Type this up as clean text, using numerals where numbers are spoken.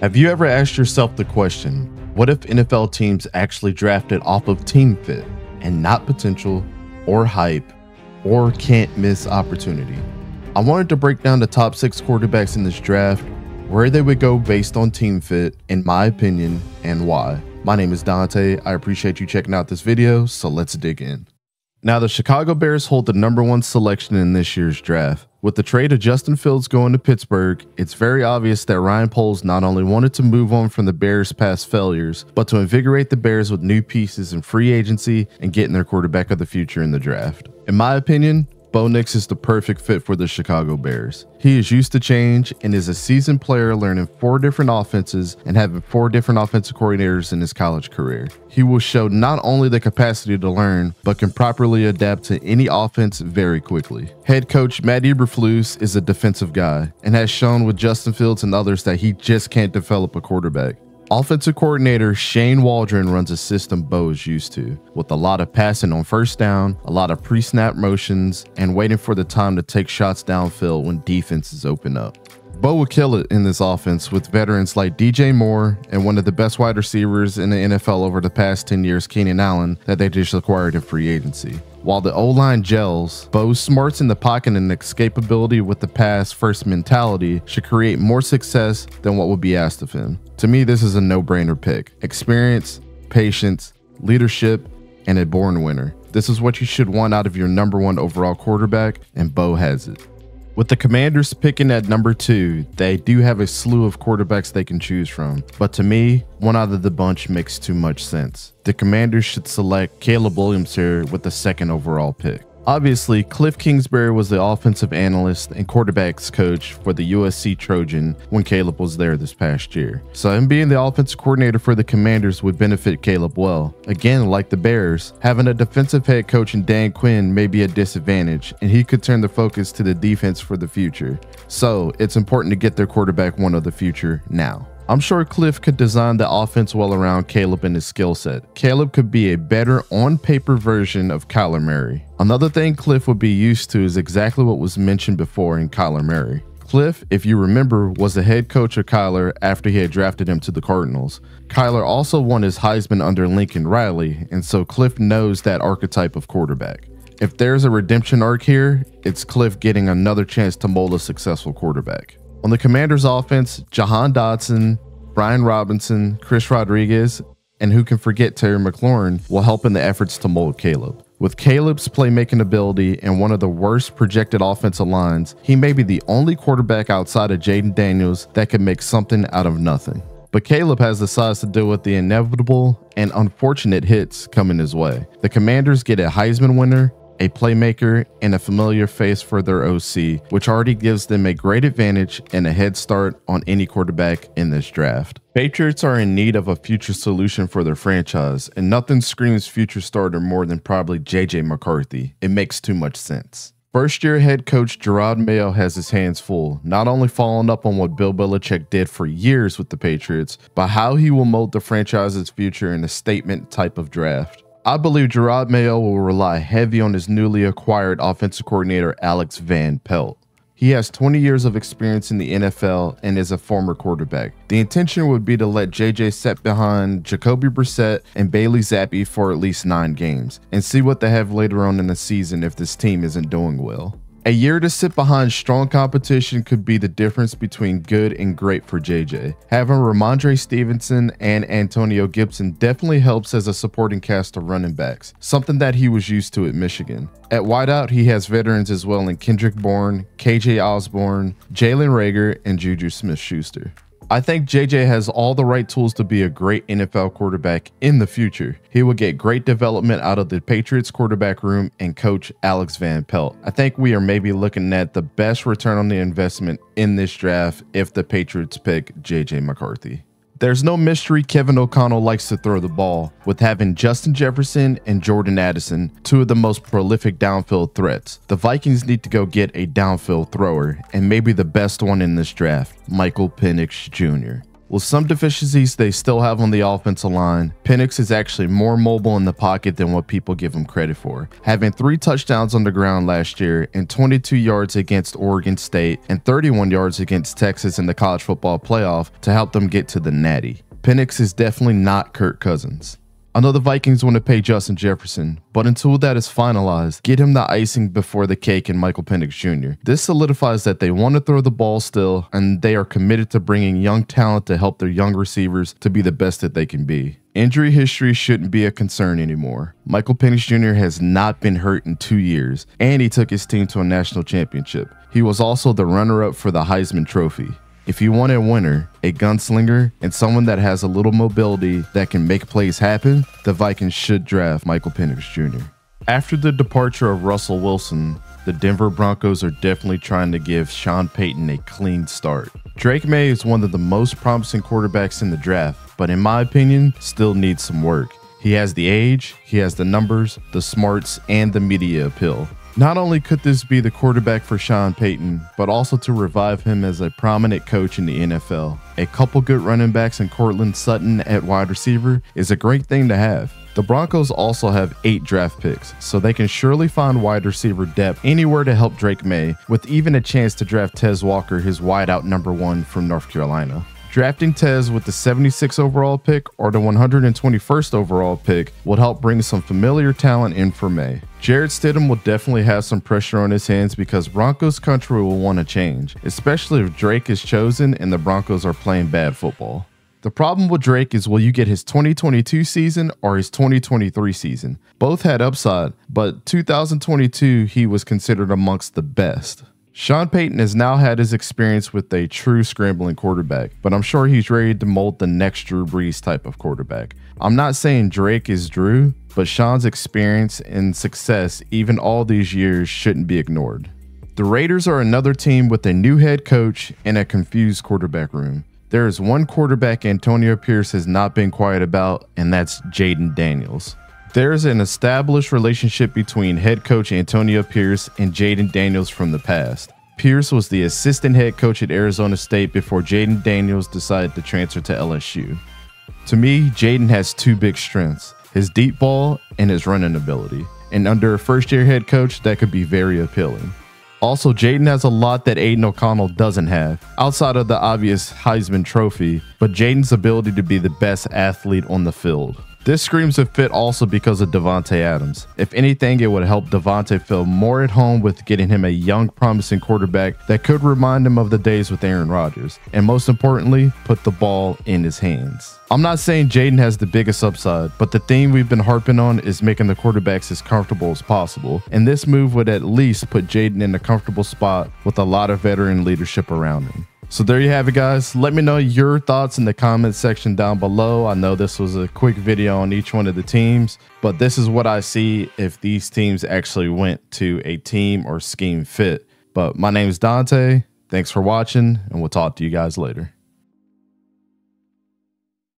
Have you ever asked yourself the question, what if NFL teams actually drafted off of team fit and not potential or hype or can't miss opportunity? I wanted to break down the top 6 quarterbacks in this draft, where they would go based on team fit, in my opinion, and why. My name is Dante. I appreciate you checking out this video, so let's dig in. Now, the Chicago Bears hold the #1 selection in this year's draft. With the trade of Justin Fields going to Pittsburgh, it's very obvious that Ryan Poles not only wanted to move on from the Bears' past failures, but to invigorate the Bears with new pieces in free agency and getting their quarterback of the future in the draft. In my opinion, Bo Nix is the perfect fit for the Chicago Bears. He is used to change and is a seasoned player learning 4 different offenses and having 4 different offensive coordinators in his college career. He will show not only the capacity to learn, but can properly adapt to any offense very quickly. Head coach Matt Eberflus is a defensive guy and has shown with Justin Fields and others that he just can't develop a quarterback. Offensive coordinator Shane Waldron runs a system Bo is used to, with a lot of passing on first down, a lot of pre-snap motions, and waiting for the time to take shots downfield when defenses open up. Bo will kill it in this offense with veterans like DJ Moore and one of the best wide receivers in the NFL over the past 10 years, Keenan Allen, that they just acquired in free agency. While the O-line gels, Bo's smarts in the pocket and escapability with the pass-first mentality should create more success than what would be asked of him. To me, this is a no-brainer pick. Experience, patience, leadership, and a born winner. This is what you should want out of your #1 overall quarterback, and Bo has it. With the Commanders picking at #2, they do have a slew of quarterbacks they can choose from, but to me, one out of the bunch makes too much sense. The Commanders should select Caleb Williams here with the 2nd overall pick. Obviously, 𝗕𝘂𝘀𝗀𝗀𝗀 Kingsbury was the offensive analyst and quarterbacks coach for the USC Trojan when Caleb was there this past year. So him being the offensive coordinator for the Commanders would benefit Caleb well. Again, like the Bears, having a defensive head coach in Dan Quinn may be a disadvantage, and he could turn the focus to the defense for the future. So it's important to get their quarterback one of the future now. I'm sure Cliff could design the offense well around Caleb and his skill set. Caleb could be a better on-paper version of Kyler Murray. Another thing Cliff would be used to is exactly what was mentioned before in Kyler Murray. Cliff, if you remember, was the head coach of Kyler after he had drafted him to the Cardinals. Kyler also won his Heisman under Lincoln Riley, and so Cliff knows that archetype of quarterback. If there's a redemption arc here, it's Cliff getting another chance to mold a successful quarterback. On the Commanders offense, Jahan Dotson, Brian Robinson, Chris Rodriguez, and who can forget Terry McLaurin will help in the efforts to mold Caleb. With Caleb's playmaking ability and one of the worst projected offensive lines, he may be the only quarterback outside of Jayden Daniels that could make something out of nothing. But Caleb has the size to deal with the inevitable and unfortunate hits coming his way. The Commanders get a Heisman winner, a playmaker, and a familiar face for their OC, which already gives them a great advantage and a head start on any quarterback in this draft. Patriots are in need of a future solution for their franchise, and nothing screams future starter more than probably JJ McCarthy. It makes too much sense. First-year head coach Jerod Mayo has his hands full, not only following up on what Bill Belichick did for years with the Patriots, but how he will mold the franchise's future in a statement type of draft. I believe Jerod Mayo will rely heavy on his newly acquired offensive coordinator Alex Van Pelt. He has 20 years of experience in the NFL and is a former quarterback. The intention would be to let JJ sit behind Jacoby Brissett and Bailey Zappi for at least 9 games and see what they have later on in the season if this team isn't doing well. A year to sit behind strong competition could be the difference between good and great for JJ. Having Ramondre Stevenson and Antonio Gibson definitely helps as a supporting cast of running backs, something that he was used to at Michigan. At wideout, he has veterans as well in Kendrick Bourne, KJ Osborne, Jalen Reagor, and Juju Smith-Schuster. I think JJ has all the right tools to be a great NFL quarterback in the future. He will get great development out of the Patriots quarterback room and coach Alex Van Pelt. I think we are maybe looking at the best return on the investment in this draft if the Patriots pick JJ McCarthy. There's no mystery Kevin O'Connell likes to throw the ball, with having Justin Jefferson and Jordan Addison, 2 of the most prolific downfield threats. The Vikings need to go get a downfield thrower, and maybe the best one in this draft, Michael Penix Jr. With some deficiencies they still have on the offensive line, Penix is actually more mobile in the pocket than what people give him credit for, having 3 touchdowns on the ground last year and 22 yards against Oregon State and 31 yards against Texas in the college football playoff to help them get to the Natty. Penix is definitely not Kirk Cousins. I know the Vikings want to pay Justin Jefferson, but until that is finalized, get him the icing before the cake in Michael Penix Jr. This solidifies that they want to throw the ball still, and they are committed to bringing young talent to help their young receivers to be the best that they can be. Injury history shouldn't be a concern anymore. Michael Penix Jr. has not been hurt in 2 years, and he took his team to a national championship. He was also the runner-up for the Heisman Trophy. If you want a winner, a gunslinger, and someone that has a little mobility that can make plays happen, the Vikings should draft Michael Penix Jr. After the departure of Russell Wilson, the Denver Broncos are definitely trying to give Sean Payton a clean start. Drake Maye is one of the most promising quarterbacks in the draft, but in my opinion, still needs some work. He has the age, he has the numbers, the smarts, and the media appeal. Not only could this be the quarterback for Sean Payton, but also to revive him as a prominent coach in the NFL. A couple good running backs in Courtland Sutton at wide receiver is a great thing to have. The Broncos also have 8 draft picks, so they can surely find wide receiver depth anywhere to help Drake Maye, with even a chance to draft Tez Walker, his wideout #1 from North Carolina. Drafting Tez with the 76th overall pick or the 121st overall pick will help bring some familiar talent in for Maye. Jarrett Stidham will definitely have some pressure on his hands because Broncos country will want to change, especially if Drake is chosen and the Broncos are playing bad football. The problem with Drake is, will you get his 2022 season or his 2023 season? Both had upside, but 2022 he was considered amongst the best. Sean Payton has now had his experience with a true scrambling quarterback, but I'm sure he's ready to mold the next Drew Brees type of quarterback. I'm not saying Drake is Drew, but Sean's experience and success even all these years shouldn't be ignored. The Raiders are another team with a new head coach and a confused quarterback room. There is one quarterback Antonio Pierce has not been quiet about, and that's Jayden Daniels. There is an established relationship between head coach Antonio Pierce and Jayden Daniels from the past. Pierce was the assistant head coach at Arizona State before Jayden Daniels decided to transfer to LSU. To me, Jayden has 2 big strengths, his deep ball and his running ability. And under a first-year head coach, that could be very appealing. Also, Jayden has a lot that Aiden O'Connell doesn't have, outside of the obvious Heisman Trophy, but Jayden's ability to be the best athlete on the field. This screams a fit also because of Davante Adams. If anything, it would help Davante feel more at home with getting him a young, promising quarterback that could remind him of the days with Aaron Rodgers, and most importantly, put the ball in his hands. I'm not saying Jayden has the biggest upside, but the theme we've been harping on is making the quarterbacks as comfortable as possible, and this move would at least put Jayden in a comfortable spot with a lot of veteran leadership around him. So there you have it, guys. Let me know your thoughts in the comments section down below. I know this was a quick video on each one of the teams, but this is what I see if these teams actually went to a team or scheme fit. But my name is Dante. Thanks for watching, and we'll talk to you guys later.